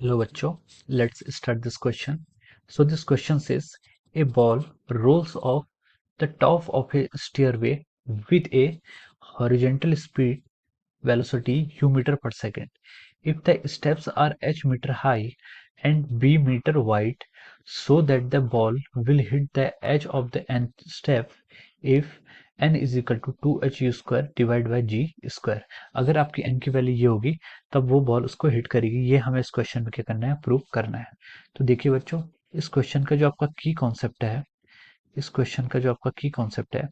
Hello bachcho, let's start this question. So this question says a ball rolls off the top of a stairway with a horizontal speed velocity u meter per second. If the steps are h meter high and b meter wide, so that the ball will hit the edge of the nth step if n is equal to 2h square divided by g square. अगर आपकी n की value ये होगी तब वो ball उसको hit करेगी। ये हमें इस क्वेश्चन में क्या करना है, प्रूव करना है। तो देखिए बच्चों, इस क्वेश्चन का जो आपका की कॉन्सेप्ट है, इस क्वेश्चन का जो आपका की कॉन्सेप्ट है,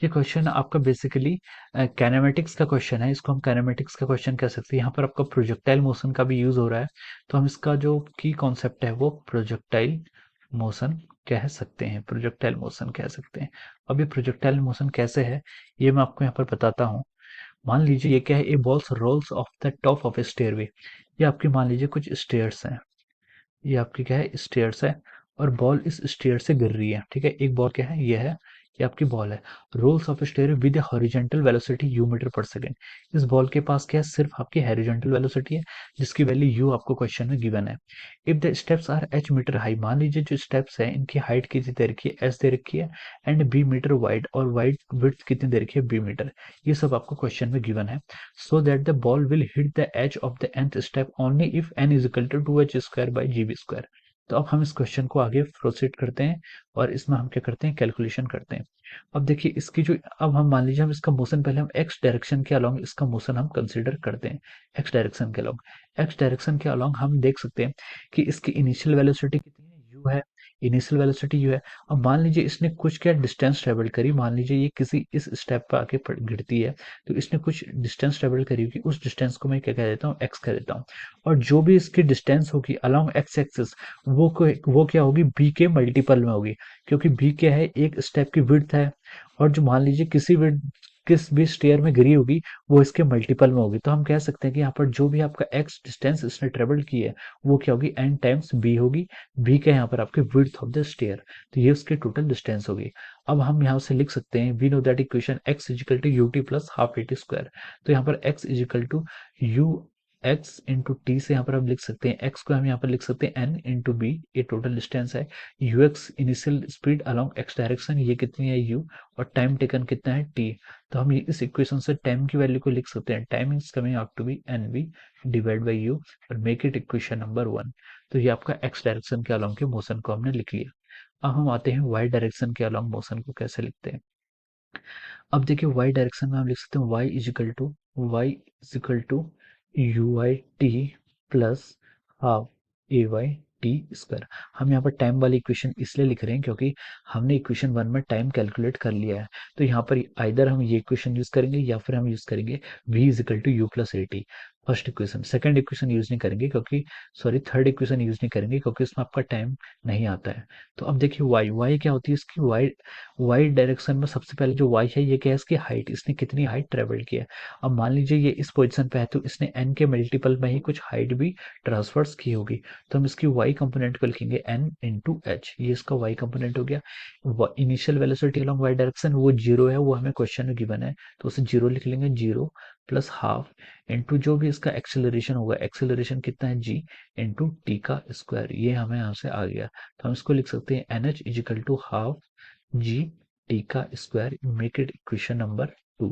ये क्वेश्चन आपका बेसिकली कैनेमेटिक्स का क्वेश्चन है। इसको हम कैनेमेटिक्स का क्वेश्चन कह सकते हैं। यहाँ पर आपका प्रोजेक्टाइल मोशन का भी यूज हो रहा है, तो हम इसका जो की कॉन्सेप्ट है वो प्रोजेक्टाइल मोशन कह सकते हैं, प्रोजेक्टाइल मोशन कह सकते हैं। अब ये प्रोजेक्टाइल मोशन कैसे है ये मैं आपको यहाँ पर बताता हूँ। मान लीजिए ये क्या है, a balls rolls off the top of a stairway. ये आपकी मान लीजिए कुछ स्टेयर्स हैं, ये आपकी क्या है, स्टेयर्स है, और बॉल इस स्टेयर से गिर रही है। ठीक है, एक बॉल क्या है, ये है, ये आपकी बॉल है। Rolls of stair with horizontal velocity u metre per second. इस बॉल के पास क्या है, सिर्फ आपकी हॉरिजॉन्टल वेलोसिटी है, जिसकी वैल्यू यू आपको क्वेश्चन में गिवन है। If the steps are h metre high, मान लीजिए जो स्टेप्स है इनकी हाइट कितनी दे रखी है, एच दे रखी है, एंड बी मीटर वाइड, और वाइड विड्थ कितनी दे रखी है, बी मीटर। ये सब आपको क्वेश्चन में गिवन है। So that the ball will hit the edge of the nth step only if n is equal to 2h square by G B square. तो अब हम इस क्वेश्चन को आगे प्रोसीड करते हैं और इसमें हम क्या करते हैं, कैलकुलेशन करते हैं। अब देखिए इसकी जो, अब हम मान लीजिए हम इसका मोशन, पहले हम एक्स डायरेक्शन के अलोंग इसका मोशन हम कंसीडर करते हैं। एक्स डायरेक्शन के अलोंग, एक्स डायरेक्शन के अलोंग हम देख सकते हैं कि इसकी इनिशियल वेलोसिटी कितनी है, यू है, इनिशियल वेलोसिटी यू है। अब मान लीजिए इसने कुछ क्या डिस्टेंस ट्रेवल करी, मान लीजिए ये किसी इस स्टेप पर आके गिरती है, तो इसने कुछ डिस्टेंस ट्रेवल करी होगी, उस डिस्टेंस को मैं क्या कह देता हूँ, एक्स कह देता हूँ। और जो भी इसकी डिस्टेंस होगी अलोंग एक्स एक्सिस, वो क्या होगी, बी के मल्टीपल में होगी, क्योंकि बी क्या है, एक स्टेप की विड्थ है, और जो मान लीजिए किस भी स्टेयर में गिरी होगी वो इसके मल्टीपल में होगी। तो हम कह सकते हैं कि यहाँ पर जो भी आपका एक्स डिस्टेंस इसने ट्रेवल की है वो क्या होगी, एन टाइम्स बी होगी। बी क्या है यहाँ पर आपकी विड्थ ऑफ द स्टेयर, तो ये उसकी टोटल डिस्टेंस होगी। अब हम यहाँ से लिख सकते हैं, we know that equation x is equal to u t plus half a t square. तो यहाँ पर x is equal to u x into t से यहाँ पर हम लिख सकते हैं, एक्स को हम यहाँ पर लिख सकते हैं एन इंटू बी, ये टोटल डिस्टेंस है। You x initial speed along x direction, ये कितनी है यू, और टाइम टेकन कितना है टी। तो हम इस इक्वेशन से टाइम की वैल्यू को लिख सकते हैं, time is coming out to be N B divide by U, और मेक इट इक्वेशन नंबर 1। तो ये आपका एक्स डायरेक्शन के अलोंग के मोशन को हमने लिख लिया। अब हम आते हैं वाई डायरेक्शन के अलोंग मोशन को कैसे लिखते हैं। अब देखिए वाई डायरेक्शन में हम लिख सकते हैं y is equal to U I T plus half A Y T square. हम यहाँ पर टाइम वाली इक्वेशन इसलिए लिख रहे हैं क्योंकि हमने इक्वेशन 1 में टाइम कैलकुलेट कर लिया है। तो यहाँ पर आइदर हम ये इक्वेशन यूज करेंगे या फिर हम यूज करेंगे v is equal to U plus A T, first equation. Second equation use नहीं करेंगे क्योंकि, सॉरी, थर्ड इक्वेशन यूज नहीं करेंगे क्योंकि इसमें आपका टाइम नहीं आता है। तो अब देखिए वाई क्या होती है इसकी, वाई डायरेक्शन में सबसे पहले जो वाई है ये क्या है, इसकी हाइट, इसने कितनी हाइट ट्रेवल की है। अब मान लीजिए ये इस पोजीशन पे है तो इसने एन के मल्टीपल में ही कुछ हाइट भी ट्रांसफर्स की होगी। तो हम इसकी वाई कंपोनेंट को लिखेंगे एन इंटू एच, ये इसका वाई कंपोनेंट हो गया। Initial velocity along Y direction वो जीरो है, वो हमें क्वेश्चन में गिवन है, तो उसे जीरो लिख लेंगे, जीरो प्लस हाफ इंटू जो भी इसका एक्सेलरेशन होगा, एक्सेलरेशन कितना है जी इंटू टी का स्क्वायर, ये हमें यहाँ से आ गया। तो हम इसको लिख सकते हैं N h equal to half g t का square, make it equation number 2।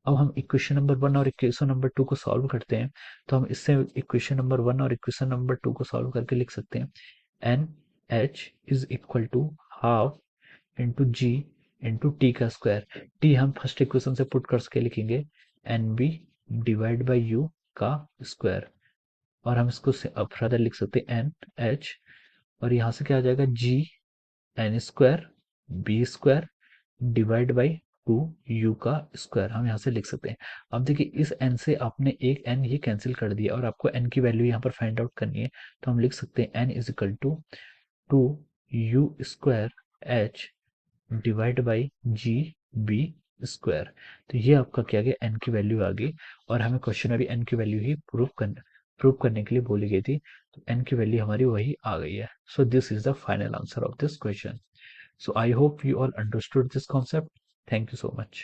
अब हम इक्वेशन नंबर 1 और इक्वेशन नंबर 2 को सॉल्व करते हैं। तो हम इससे इक्वेशन नंबर 1 और इक्वेशन नंबर 2 को सॉल्व करके लिख सकते हैं, N H is equal to half into G into T का स्क्वायर। टी हम फर्स्ट इक्वेशन से पुट करके लिखेंगे N B divide by U का स्क्वायर, और हम इसको फर्दर लिख सकते हैं एन एच, और यहाँ से क्या आ जाएगा, g n square B square divide by 2 u का स्क्वायर, हम यहाँ से लिख सकते हैं। अब देखिए इस n से आपने एक n ये कैंसिल कर दिया और आपको n की वैल्यू यहाँ पर फाइंड आउट करनी है। तो हम लिख सकते हैं n is equal to 2 U square H divide by G B square. तो ये आपका क्या गया, n की वैल्यू आ गई, और हमें क्वेश्चन में भी n की वैल्यू ही प्रूव करने के लिए बोली गई थी। तो n की वैल्यू हमारी वही आ गई है। So this is the final answer of this question. So I hope you all understood this concept. Thank you so much.